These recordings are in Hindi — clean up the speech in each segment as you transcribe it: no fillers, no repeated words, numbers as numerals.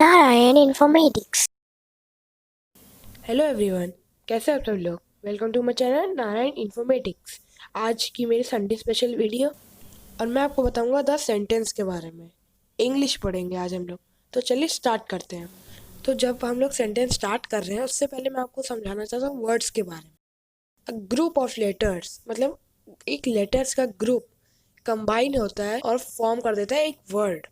नारायण इन्फॉर्मेटिक्स। हेलो एवरीवन, कैसे आप सब लोग। Welcome to my channel Narayan Informatics. आज की मेरी संडे स्पेशल वीडियो और मैं आपको बताऊंगा 10 सेंटेंस के बारे में। इंग्लिश पढ़ेंगे आज हम लोग। तो चलिए स्टार्ट करते हैं। तो जब हम लोग सेंटेंस स्टार्ट कर रहे हैं उससे पहले मैं आपको समझाना चाहता हूँ वर्ड्स के बारे में। अ ग्रुप ऑफ लेटर्स मतलब एक लेटर्स का ग्रुप कंबाइन होता है और फॉर्म कर देता है एक word.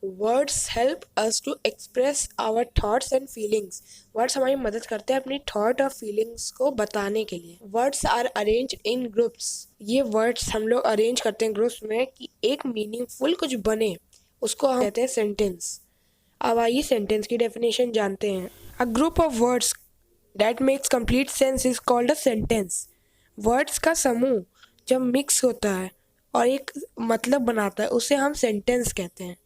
Words help us to express our thoughts and feelings. Words हमारी मदद करते हैं अपनी थॉट और फीलिंग्स को बताने के लिए। Words are arrange in groups. ये वर्ड्स हम लोग अरेंज करते हैं ग्रुप्स में कि एक मीनिंगफुल कुछ बने, उसको हम कहते हैं सेंटेंस। अब आइए सेंटेंस की डेफिनेशन जानते हैं। A group of words that makes complete sense is called a sentence. Words का समूह जब मिक्स होता है और एक मतलब बनाता है उसे हम सेंटेंस कहते हैं।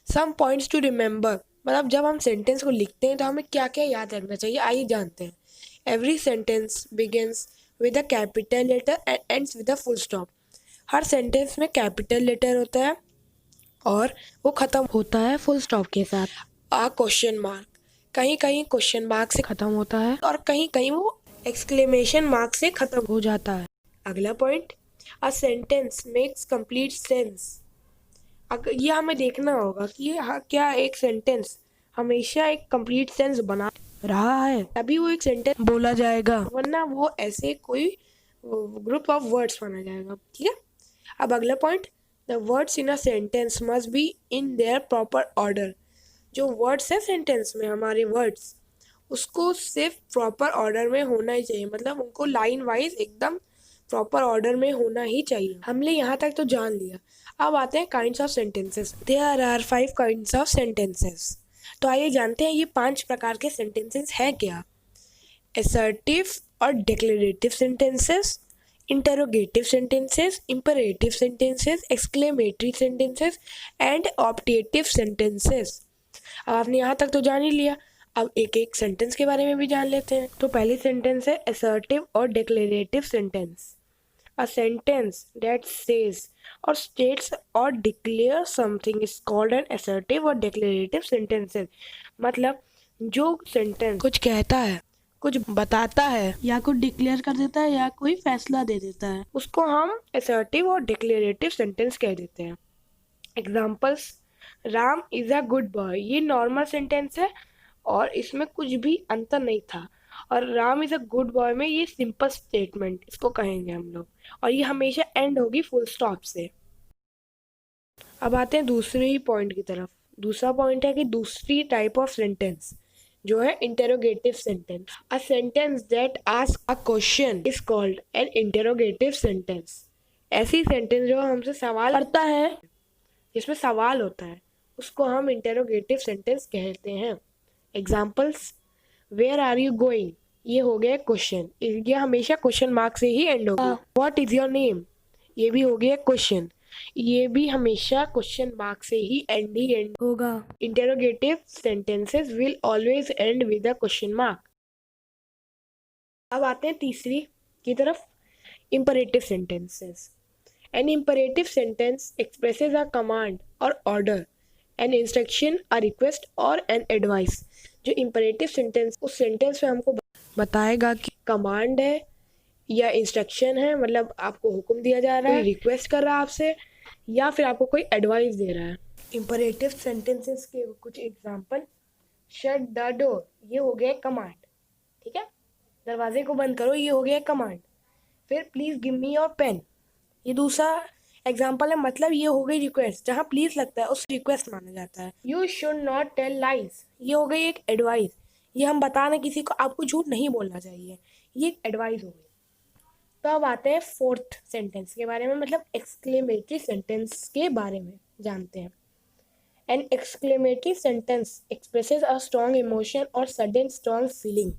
सम पॉइंट्स टू रिमेंबर मतलब जब हम सेंटेंस को लिखते हैं तो हमें क्या क्या याद रखना चाहिए, आइए जानते हैं। Every sentence begins with a capital letter and ends with a full stop. हर सेंटेंस में कैपिटल लेटर होता है और वो खत्म होता है फुल स्टॉप के साथ। आ क्वेश्चन मार्क कहीं कहीं क्वेश्चन मार्क से खत्म होता है और कहीं कहीं वो एक्सक्लेमेशन मार्क से खत्म हो जाता है। अगला point, a sentence makes complete sense. अगर ये हमें देखना होगा कि क्या एक सेंटेंस हमेशा एक कंप्लीट सेंस बना रहा है, तभी वो एक सेंटेंस बोला जाएगा, वरना वो ऐसे कोई ग्रुप ऑफ वर्ड्स माना जाएगा। ठीक है। अब अगला point, the words in a sentence must be in their proper order. जो वर्ड्स है सेंटेंस में, हमारे वर्ड्स, उसको सिर्फ प्रॉपर ऑर्डर में होना ही चाहिए, मतलब उनको लाइन वाइज एकदम प्रॉपर ऑर्डर में होना ही चाहिए। हमने यहाँ तक तो जान लिया। अब आते हैं kinds of sentences. There are 5 kinds of sentences. तो आइए जानते हैं ये 5 प्रकार के सेंटेंसेस हैं क्या। असर्टिव और declarative sentences, interrogative sentences, imperative sentences, exclamatory sentences and optative sentences. अब आपने यहाँ तक तो जान ही लिया। अब एक एक सेंटेंस के बारे में भी जान लेते हैं। तो पहली सेंटेंस है असर्टिव और declarative sentence. A sentence that says और स्टेट्स और declare something is called an assertive और डिक्लेरेटिव सेंटेंसेस। मतलब जो सेंटेंस कुछ कहता है, कुछ बताता है या कुछ डिक्लेयर कर देता है या कोई फैसला दे देता है, उसको हम असर्टिव और डिक्लेरेटिव सेंटेंस कह देते हैं। Examples, Ram is a good boy, ये नॉर्मल सेंटेंस है और इसमें कुछ भी अंतर नहीं था। और Ram is a good boy में ये सिंपल स्टेटमेंट इसको कहेंगे हम लोग, और ये हमेशा एंड होगी फुल स्टॉप से। अब आते हैं दूसरे पॉइंट की तरफ। दूसरा पॉइंट है कि दूसरी टाइप ऑफ सेंटेंस जो है interrogative sentence. A sentence that ask a question is called an interrogative sentence. ऐसी सेंटेंस जो हमसे सवाल करता है, जिसमें सवाल होता है, उसको हम इंटेरोगेटिव सेंटेंस कहते हैं। Examples, where are you going, ये हो गया क्वेश्चन, ये हमेशा क्वेश्चन मार्क से ही एंड होगी। व्हाट इज योर नेम, ये भी हो गया क्वेश्चन, ये भी हमेशा क्वेश्चन मार्क से ही एंड होगा। Interrogative sentences will always and with a question mark. अब आते हैं तीसरी की तरफ, imperative sentences. An imperative sentence expresses a command or order, an instruction, a request or an advice. जो imperative sentence उस sentence में हमको बताएगा कि कमांड है या इंस्ट्रक्शन है, मतलब आपको हुक्म दिया जा रहा है, कोई रिक्वेस्ट कर रहा है आपसे, या फिर आपको कोई एडवाइस दे रहा है। imperative sentences के कुछ एग्जाम्पल, शट द डोर, ये हो गया कमांड। ठीक है, दरवाजे को बंद करो, ये हो गया कमांड। फिर please give me your pen, ये दूसरा एग्जाम्पल है, मतलब ये हो गई रिक्वेस्ट, जहाँ प्लीज लगता है उस रिक्वेस्ट माना जाता है। You should not tell lies, ये हो गई एक एडवाइस, ये हम बता रहे किसी को आपको झूठ नहीं बोलना चाहिए, ये एक एडवाइस हो गई। तो अब आते हैं फोर्थ सेंटेंस के बारे में, मतलब एक्सक्लेमेटरी सेंटेंस के बारे में जानते हैं। An exclamatory sentence expresses a strong emotion और सडन स्ट्रॉन्ग फीलिंग।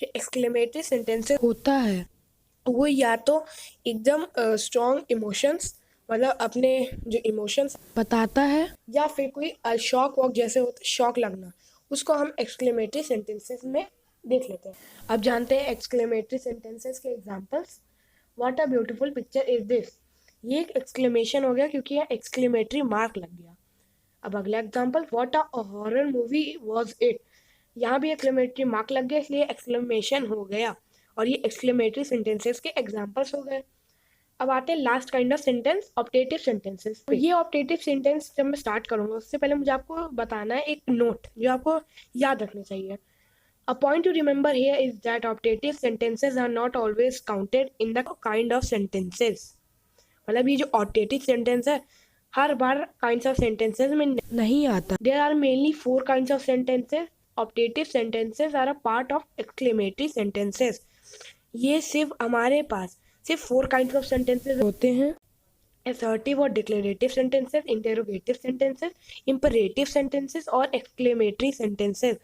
जो एक्सक्लेमेटरी सेंटेंस होता है वो या तो एकदम स्ट्रॉन्ग इमोशंस, मतलब अपने जो इमोशंस बताता है, या फिर कोई शॉक वॉक जैसे होता है, शॉक लगना, उसको हम एक्सक्लेमेटरी सेंटेंसेस में देख लेते हैं। अब जानते हैं एक्सक्लेमेटरी सेंटेंसेस के examples. What a beautiful picture is this, ये एक एक्सक्लेमेशन हो गया क्योंकि यहाँ एक्सक्लेमेटरी मार्क लग गया। अब अगला example, what a horror movie was it. यहाँ भी एक्सक्लेमेटरी मार्क लग गया, इसलिए एक्सक्लेमेशन हो गया, और ये एक्सक्लेमेटरी सेंटेंसेस के एग्जाम्पल्स हो गए। अब आते हैं last kind of sentence, optative sentences. तो ये ऑप्टेटिव सेंटेंस जब मैं स्टार्ट करूंगा उससे पहले मुझे आपको बताना है एक नोट जो आपको याद रखना चाहिए। A point to remember here is that optative sentences are not always counted in the kind of sentences। मतलब ये जो ऑप्टेटिव सेंटेंस है हर बार काइंड्स ऑफ सेंटेंसेस में नहीं आता। There are mainly 4 kinds of sentences। Optative sentences are a part of exclamatory sentences। ये सिर्फ हमारे पास सिर्फ 4 kinds of sentences होते हैं, assertive और declarative sentences, interrogative sentences, imperative sentences और exclamatory sentences।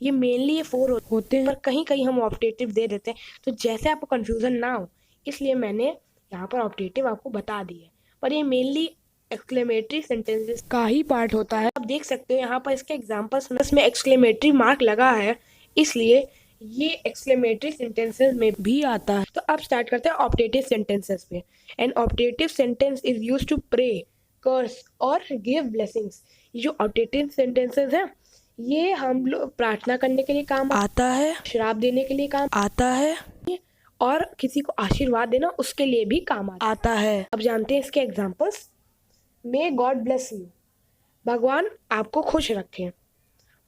ये मेनली ये 4 होते हैं, पर कहीं कहीं हम ऑप्टेटिव दे देते हैं, तो जैसे आपको कंफ्यूजन ना हो इसलिए मैंने यहाँ पर ऑप्टेटिव आपको बता दी है, पर ये मेनली एक्सक्लेमेटरी सेंटेंसेस का ही पार्ट होता है। आप देख सकते हो यहाँ पर इसके एग्जाम्पल्स में एक्सक्लेमेटरी मार्क लगा है, इसलिए ये एक्सक्लेमेटरी सेंटेंसेस में भी आता है। तो अब स्टार्ट करते हैं ऑप्टेटिव सेंटेंसेस पे। An optative sentence is used to pray, curse और गिव ब्लेसिंग्स। ये जो ऑप्टेटिव सेंटेंसेस हैं ये हम लोग प्रार्थना करने के लिए काम आता है, श्राप देने के लिए काम आता है, और किसी को आशीर्वाद देना उसके लिए भी काम आता है। अब जानते हैं इसके examples. May God bless you, भगवान आपको खुश रखें,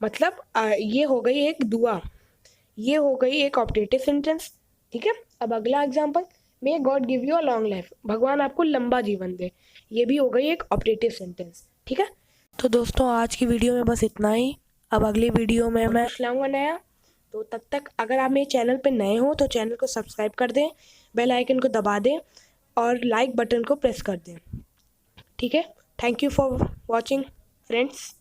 मतलब ये हो गई एक दुआ, ये हो गई एक ऑप्टेटिव सेंटेंस, ठीक है। अब अगला example, may God give you a long life, भगवान आपको लंबा जीवन दे, ये भी हो गई एक ऑप्टेटिव सेंटेंस, ठीक है। तो दोस्तों आज की वीडियो में बस इतना ही। अब अगली वीडियो में मैं लाऊंगा नया, तो तब तक अगर आप मेरे चैनल पे नए हो तो चैनल को सब्सक्राइब कर दें, बेल आइकन को दबा दें और लाइक बटन को प्रेस कर दें, ठीक है। Thank you for watching friends.